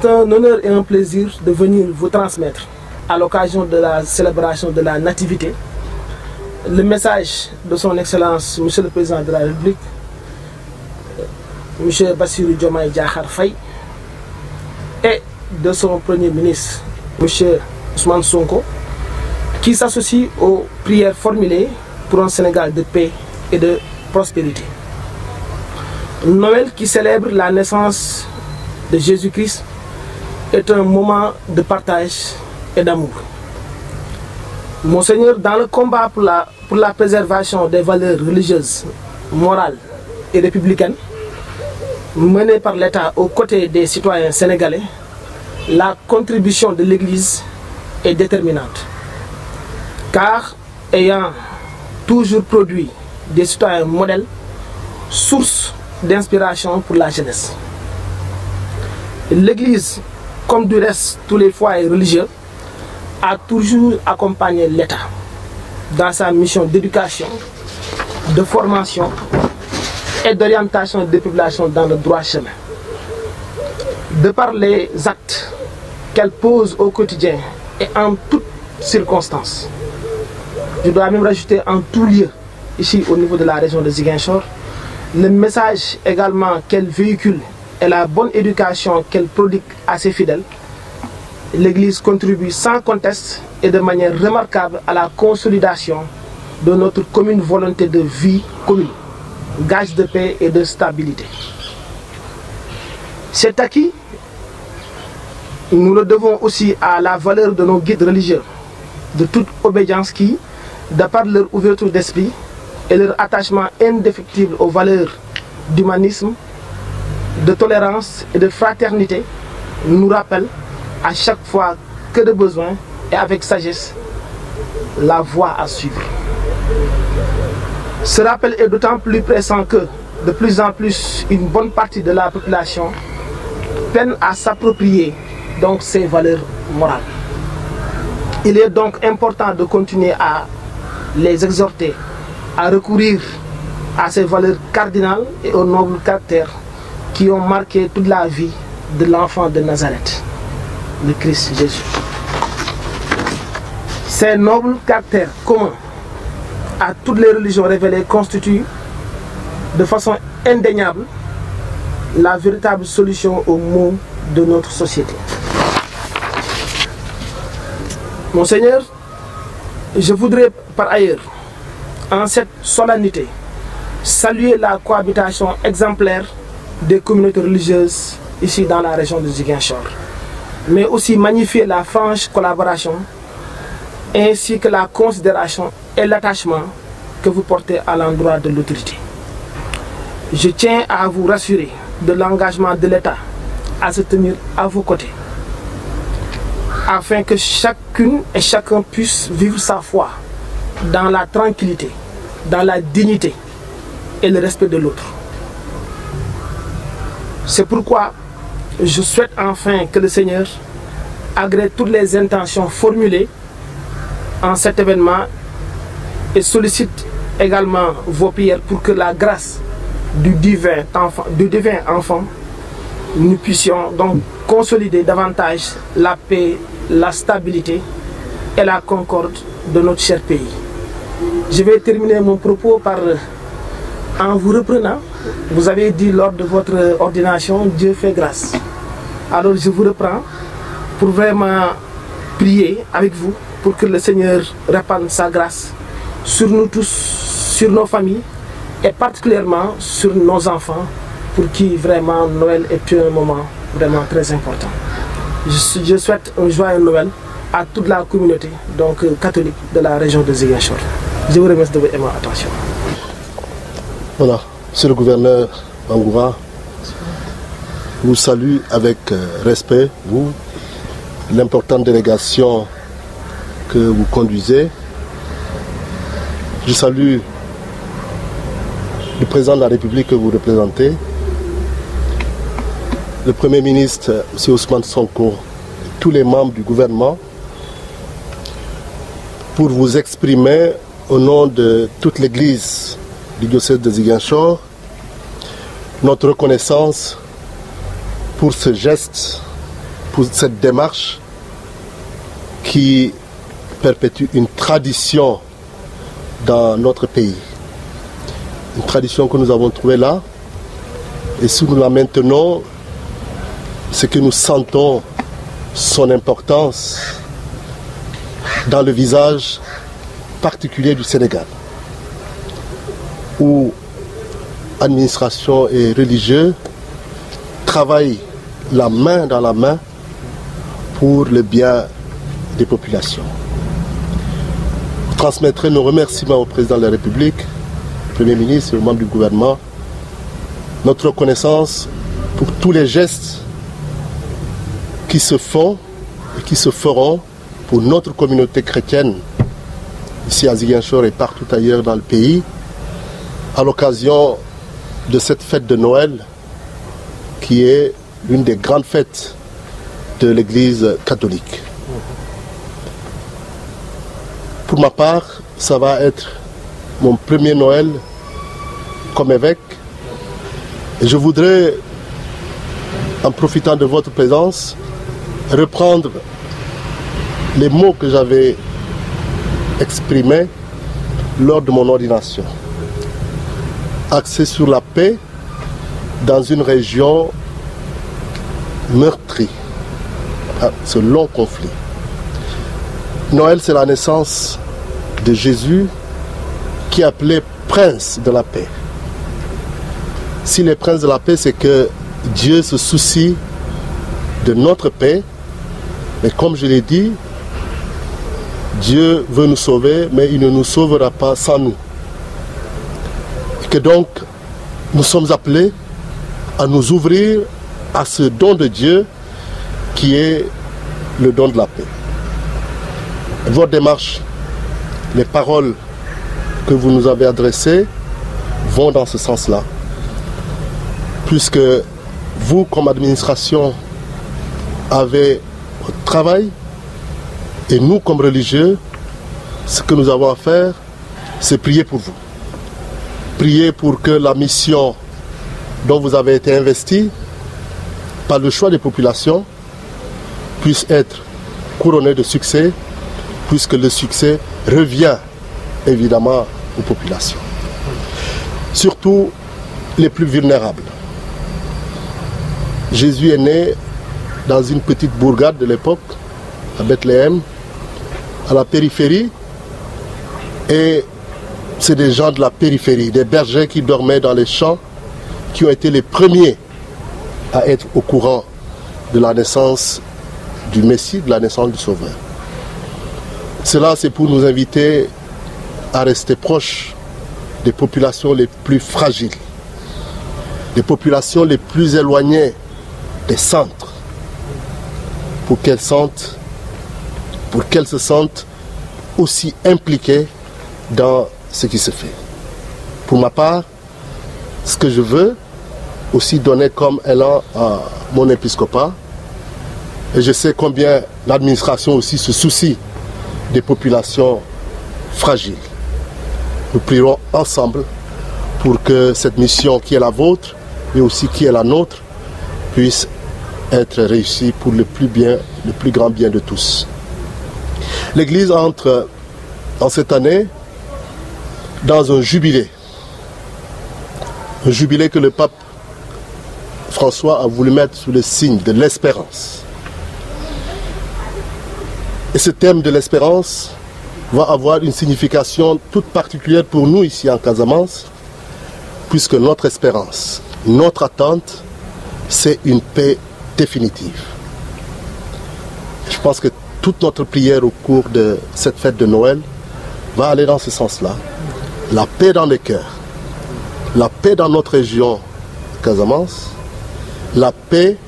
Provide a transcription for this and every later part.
C'est un honneur et un plaisir de venir vous transmettre, à l'occasion de la célébration de la Nativité, le message de son Excellence, Monsieur le Président de la République, Monsieur Bassirou Diomaye Diakhar Faye, et de son Premier ministre, Monsieur Ousmane Sonko, qui s'associe aux prières formulées pour un Sénégal de paix et de prospérité. Noël, qui célèbre la naissance de Jésus-Christ, est un moment de partage et d'amour. Monseigneur, dans le combat pour la préservation des valeurs religieuses, morales et républicaines, mené par l'État aux côtés des citoyens sénégalais, la contribution de l'Église est déterminante. Car, ayant toujours produit des citoyens modèles, source d'inspiration pour la jeunesse. L'Église, comme du reste tous les foyers religieux, a toujours accompagné l'État dans sa mission d'éducation, de formation et d'orientation des populations dans le droit chemin. De par les actes qu'elle pose au quotidien et en toutes circonstances, je dois même rajouter en tout lieu, ici au niveau de la région de Ziguinchor, le message également qu'elle véhicule et la bonne éducation qu'elle prodigue à ses fidèles. L'Église contribue sans conteste et de manière remarquable à la consolidation de notre commune volonté de vie commune, gage de paix et de stabilité. Cet acquis, nous le devons aussi à la valeur de nos guides religieux, de toute obédience qui, de par leur ouverture d'esprit et leur attachement indéfectible aux valeurs d'humanisme, de tolérance et de fraternité, nous rappellent à chaque fois que de besoin et avec sagesse la voie à suivre. Ce rappel est d'autant plus pressant que de plus en plus une bonne partie de la population peine à s'approprier donc ces valeurs morales. Il est donc important de continuer à les exhorter à recourir à ces valeurs cardinales et aux nobles caractères qui ont marqué toute la vie de l'enfant de Nazareth, le Christ Jésus. Ces nobles caractères communs à toutes les religions révélées constituent de façon indéniable la véritable solution aux maux de notre société. Monseigneur, je voudrais par ailleurs, en cette solennité, saluer la cohabitation exemplaire des communautés religieuses ici dans la région de Ziguinchor, mais aussi magnifier la franche collaboration ainsi que la considération et l'attachement que vous portez à l'endroit de l'autorité. Je tiens à vous rassurer de l'engagement de l'État à se tenir à vos côtés, afin que chacune et chacun puisse vivre sa foi dans la tranquillité, dans la dignité et le respect de l'autre. C'est pourquoi je souhaite enfin que le Seigneur agrée toutes les intentions formulées en cet événement et sollicite également vos prières pour que la grâce du divin enfant, nous puissions donc consolider davantage la paix, la stabilité et la concorde de notre cher pays. Je vais terminer mon propos en vous reprenant. Vous avez dit lors de votre ordination, Dieu fait grâce. Alors je vous reprends pour vraiment prier avec vous pour que le Seigneur répande sa grâce sur nous tous, sur nos familles et particulièrement sur nos enfants pour qui vraiment Noël est un moment vraiment très important. Je souhaite un joyeux Noël à toute la communauté donc catholique de la région de Ziguinchor. Je vous remercie de votre aimable attention. Voilà, Monsieur le gouverneur Bangoura, vous salue avec respect, vous, l'importante délégation que vous conduisez. Je salue le président de la République que vous représentez, le Premier ministre, M. Ousmane Sonko, tous les membres du gouvernement, pour vous exprimer au nom de toute l'Église du diocèse de Ziguinchor notre reconnaissance pour ce geste pour cette démarche qui perpétue une tradition dans notre pays. Une tradition que nous avons trouvée là. Et si nous la maintenons, c'est que nous sentons son importance dans le visage particulier du Sénégal, où administration et religieux travaillent la main dans la main pour le bien des populations. Je transmettrai nos remerciements au président de la République, au Premier ministre et aux membres du gouvernement, notre reconnaissance pour tous les gestes qui se font et qui se feront pour notre communauté chrétienne, ici à Ziguinchor et partout ailleurs dans le pays, à l'occasion de cette fête de Noël, qui est l'une des grandes fêtes de l'Église catholique. Pour ma part, ça va être mon premier Noël comme évêque. Et je voudrais, en profitant de votre présence, reprendre les mots que j'avais exprimés lors de mon ordination. Axé sur la paix dans une région meurtrie par ce long conflit. Noël, c'est la naissance de Jésus qui est appelé prince de la paix. S'il est prince de la paix, c'est que Dieu se soucie de notre paix. Mais comme je l'ai dit, Dieu veut nous sauver, mais il ne nous sauvera pas sans nous. Et que donc, nous sommes appelés à nous ouvrir à ce don de Dieu qui est le don de la paix. Votre démarche, les paroles que vous nous avez adressées vont dans ce sens-là. Puisque vous, comme administration, avez votre travail et nous, comme religieux, ce que nous avons à faire, c'est prier pour vous. Prier pour que la mission dont vous avez été investi par le choix des populations puisse être couronnée de succès, puisque le succès revient évidemment aux populations. Surtout les plus vulnérables. Jésus est né dans une petite bourgade de l'époque, à Bethléem, à la périphérie, et c'est des gens de la périphérie, des bergers qui dormaient dans les champs, qui ont été les premiers à être au courant de la naissance du Messie, de la naissance du Sauveur. Cela, c'est pour nous inviter à rester proches des populations les plus fragiles, des populations les plus éloignées des centres, pour qu'elles se sentent aussi impliquées dans ce qui se fait. Pour ma part, ce que je veux aussi donner comme élan à mon épiscopat, et je sais combien l'administration aussi se soucie des populations fragiles. Nous prierons ensemble pour que cette mission qui est la vôtre, mais aussi qui est la nôtre, puisse être réussie pour le plus grand bien de tous. L'Église entre en cette année dans un jubilé que le pape François a voulu mettre sous le signe de l'espérance. Et ce thème de l'espérance va avoir une signification toute particulière pour nous ici en Casamance, puisque notre espérance, notre attente, c'est une paix définitive. Je pense que toute notre prière au cours de cette fête de Noël va aller dans ce sens-là. La paix dans les cœurs, la paix dans notre région Casamance, la paix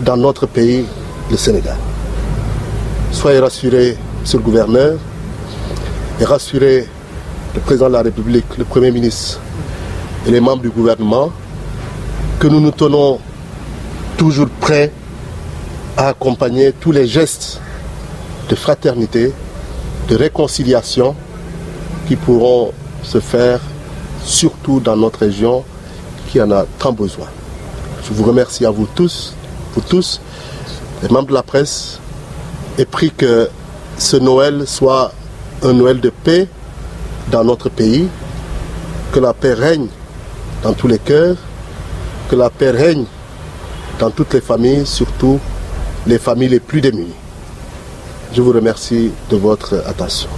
dans notre pays, le Sénégal. Soyez rassurés, Monsieur le gouverneur, et rassurez le président de la République, le Premier ministre et les membres du gouvernement, que nous nous tenons toujours prêts à accompagner tous les gestes de fraternité, de réconciliation qui pourront se faire surtout dans notre région qui en a tant besoin. Je vous remercie à vous tous les membres de la presse, et prie que ce Noël soit un Noël de paix dans notre pays, que la paix règne dans tous les cœurs, que la paix règne dans toutes les familles, surtout les familles les plus démunies. Je vous remercie de votre attention.